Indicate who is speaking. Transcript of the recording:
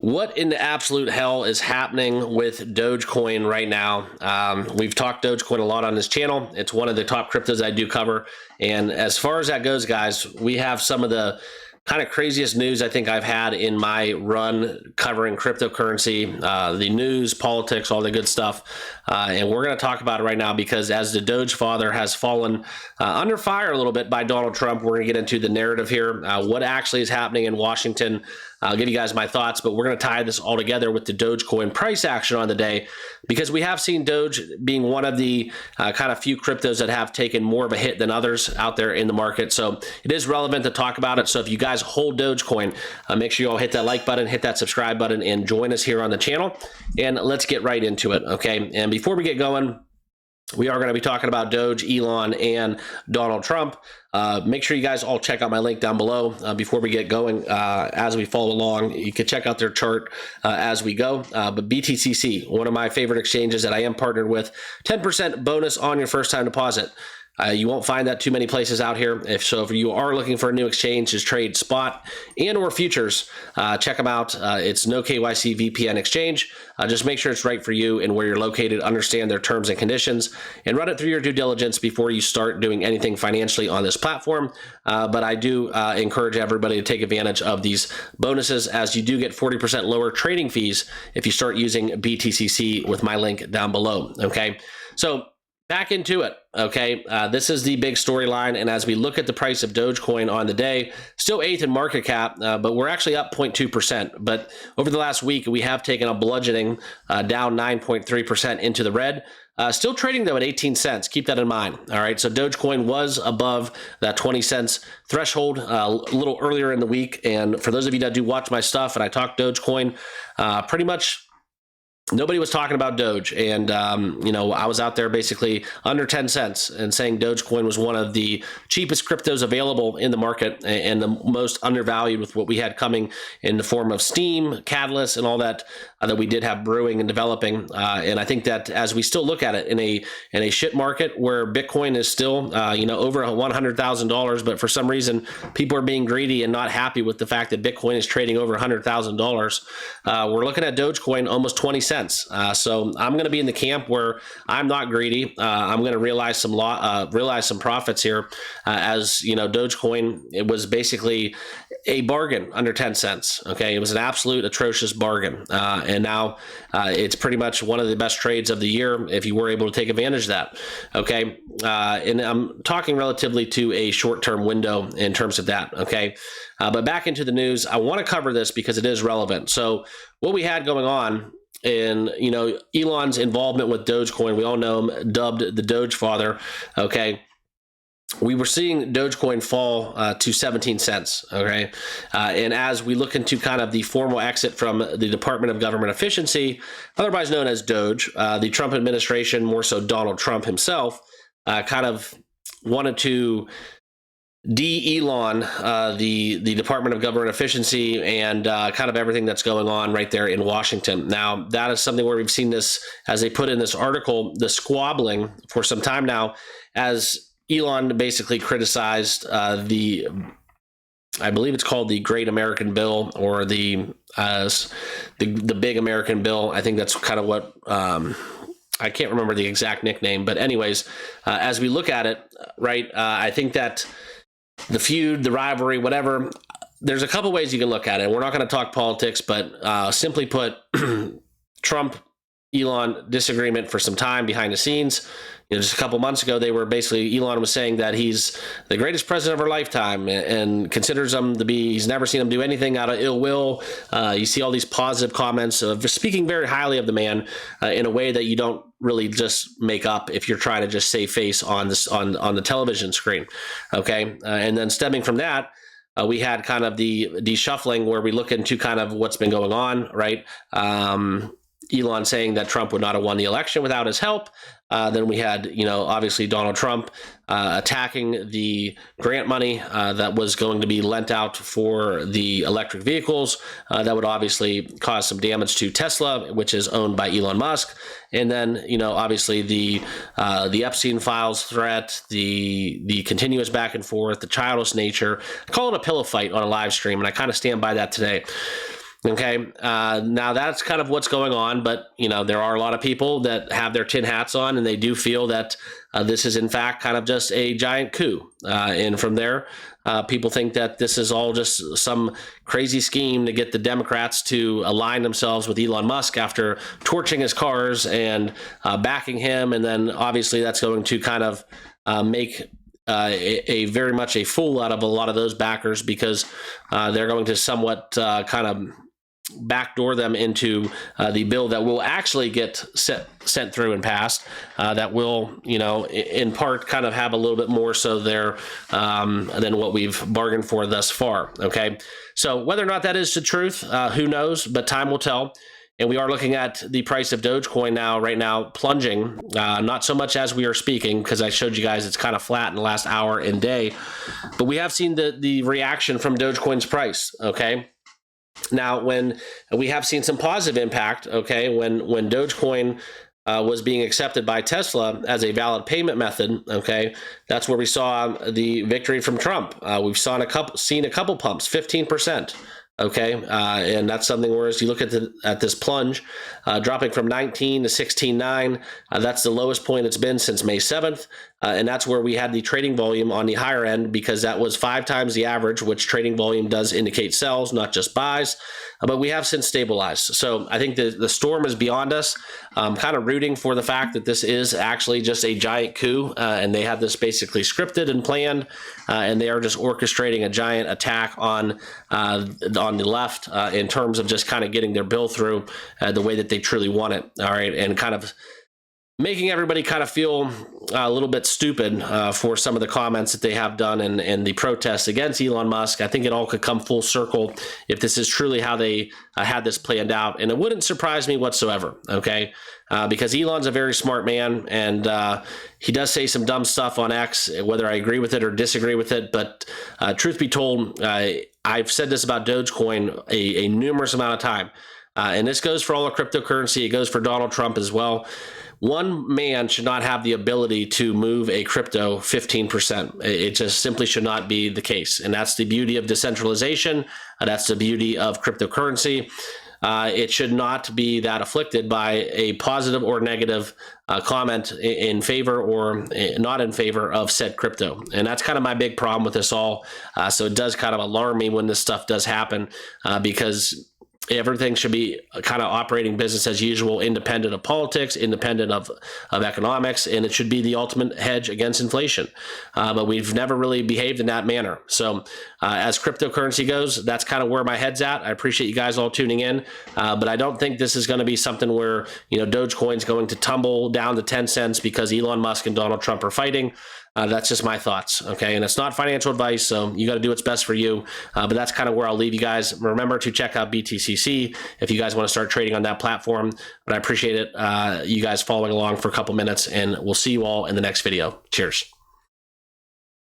Speaker 1: What in the absolute hell is happening with Dogecoin right now? We've talked Dogecoin a lot on this channel. It's one of the top cryptos I do cover. And as far as that goes, guys, we have some of the kind of craziest news I think I've had in my run covering cryptocurrency, the news, politics, all the good stuff. And we're going to talk about it right now because as the Doge father has fallen under fire a little bit by Donald Trump, we're going to get into the narrative here, what actually is happening in Washington. I'll give you guys my thoughts, but we're going to tie this all together with the Dogecoin price action on the day because we have seen Doge being one of the kind of few cryptos that have taken more of a hit than others out there in the market. So it is relevant to talk about it. So if you guys hold Dogecoin, make sure you all hit that like button, hit that subscribe button, and join us here on the channel. And let's get right into it, okay? And before we get going, we are going to be talking about Doge, Elon, and Donald Trump. Make sure you guys all check out my link down below before we get going. As we follow along, you can check out their chart as we go. But BTCC, one of my favorite exchanges that I am partnered with, 10% bonus on your first time deposit. You won't find that too many places out here. If you are looking for a new exchange to trade spot and or futures, check them out. It's no KYC VPN exchange. Just make sure it's right for you and where you're located. Understand their terms and conditions and run it through your due diligence before you start doing anything financially on this platform. But I do encourage everybody to take advantage of these bonuses as you do get 40% lower trading fees if you start using BTCC with my link down below. Okay, so back into it. Okay, this is the big storyline, and as we look at the price of Dogecoin on the day, still 8th in market cap, but we're actually up 0.2%. But over the last week, we have taken a bludgeoning down 9.3% into the red. Still trading though at 18 cents. Keep that in mind. All right, so Dogecoin was above that 20 cents threshold a little earlier in the week, and for those of you that do watch my stuff and I talk Dogecoin, pretty much nobody was talking about Doge, and I was out there basically under 10 cents and saying Dogecoin was one of the cheapest cryptos available in the market and the most undervalued with what we had coming in the form of Steam, Catalyst, and all that that we did have brewing and developing. And I think that as we still look at it in a shit market where Bitcoin is still over $100,000, but for some reason people are being greedy and not happy with the fact that Bitcoin is trading over $100,000. We're looking at Dogecoin almost 20 cents. So I'm going to be in the camp where I'm not greedy. I'm going to realize some profits here. As you know, Dogecoin, it was basically a bargain under 10 cents. Okay, it was an absolute atrocious bargain, and now it's pretty much one of the best trades of the year if you were able to take advantage of that. Okay, and I'm talking relatively to a short-term window in terms of that. Okay, but back into the news, I want to cover this because it is relevant. So what we had going on. And, Elon's involvement with Dogecoin, we all know him, dubbed the Doge father, okay? We were seeing Dogecoin fall to 17 cents, okay? And as we look into kind of the formal exit from the Department of Government Efficiency, otherwise known as Doge, the Trump administration, more so Donald Trump himself, kind of wanted to de-Elon the Department of Government Efficiency and kind of everything that's going on right there in Washington. Now, that is something where we've seen this, as they put in this article, the squabbling for some time now, as Elon basically criticized I believe it's called the Great American Bill, or the Big American Bill. I think that's kind of what I can't remember the exact nickname, but anyways, as we look at it, right, I think that the feud, the rivalry, whatever, there's a couple ways you can look at it. We're not going to talk politics, but simply put, Trump, Elon disagreement for some time behind the scenes. Just a couple months ago, Elon was saying that he's the greatest president of our lifetime and considers him to be, he's never seen him do anything out of ill will. You see all these positive comments of speaking very highly of the man in a way that you don't really just make up if you're trying to just save face on this on the television screen. Okay. And then stemming from that, we had kind of the shuffling where we look into kind of what's been going on, right? Elon saying that Trump would not have won the election without his help. Then we had, obviously Donald Trump attacking the grant money that was going to be lent out for the electric vehicles. That would obviously cause some damage to Tesla, which is owned by Elon Musk. And then, obviously the Epstein files threat, the continuous back and forth, the childish nature. I call it a pillow fight on a live stream, and I kind of stand by that today. Okay. Now that's kind of what's going on, but there are a lot of people that have their tin hats on, and they do feel that this is in fact kind of just a giant coup. And from there, people think that this is all just some crazy scheme to get the Democrats to align themselves with Elon Musk after torching his cars and backing him. And then obviously that's going to kind of make a very much a fool out of a lot of those backers, because they're going to somewhat kind of backdoor them into the bill that will actually get sent through and passed, that will, in part kind of have a little bit more so there than what we've bargained for thus far. Okay. So whether or not that is the truth, who knows, but time will tell. And we are looking at the price of Dogecoin right now plunging, not so much as we are speaking, because I showed you guys it's kind of flat in the last hour and day, but we have seen the reaction from Dogecoin's price. Okay. Now, when we have seen some positive impact, okay, when Dogecoin was being accepted by Tesla as a valid payment method, okay, that's where we saw the victory from Trump. We've seen a couple pumps, 15%. Okay, and that's something where as you look at this plunge, dropping from 19 to 16.9, that's the lowest point it's been since May 7th, and that's where we had the trading volume on the higher end, because that was 5 times the average, which trading volume does indicate sells, not just buys, but we have since stabilized. So I think the storm is beyond us. I'm kind of rooting for the fact that this is actually just a giant coup, and they have this basically scripted and planned, and they are just orchestrating a giant attack on the left in terms of just kind of getting their bill through the way that they truly want it. All right. And kind of making everybody kind of feel a little bit stupid for some of the comments that they have done and the protests against Elon Musk. I think it all could come full circle if this is truly how they had this planned out. And it wouldn't surprise me whatsoever. Okay. Because Elon's a very smart man, and he does say some dumb stuff on X, whether I agree with it or disagree with it. But truth be told, I've said this about Dogecoin a numerous amount of time. And this goes for all of cryptocurrency. It goes for Donald Trump as well. One man should not have the ability to move a crypto 15%. It just simply should not be the case. And that's the beauty of decentralization. That's the beauty of cryptocurrency. It should not be that afflicted by a positive or negative comment in favor or not in favor of said crypto. And that's kind of my big problem with this all. So it does kind of alarm me when this stuff does happen, because everything should be kind of operating business as usual, independent of politics, independent of economics, and it should be the ultimate hedge against inflation. But we've never really behaved in that manner. So as cryptocurrency goes, that's kind of where my head's at. I appreciate you guys all tuning in, but I don't think this is going to be something where, Dogecoin's going to tumble down to 10 cents because Elon Musk and Donald Trump are fighting. That's just my thoughts, okay? And it's not financial advice, so you got to do what's best for you. But that's kind of where I'll leave you guys. Remember to check out BTCC if you guys want to start trading on that platform. But I appreciate it, you guys following along for a couple minutes, and we'll see you all in the next video. Cheers.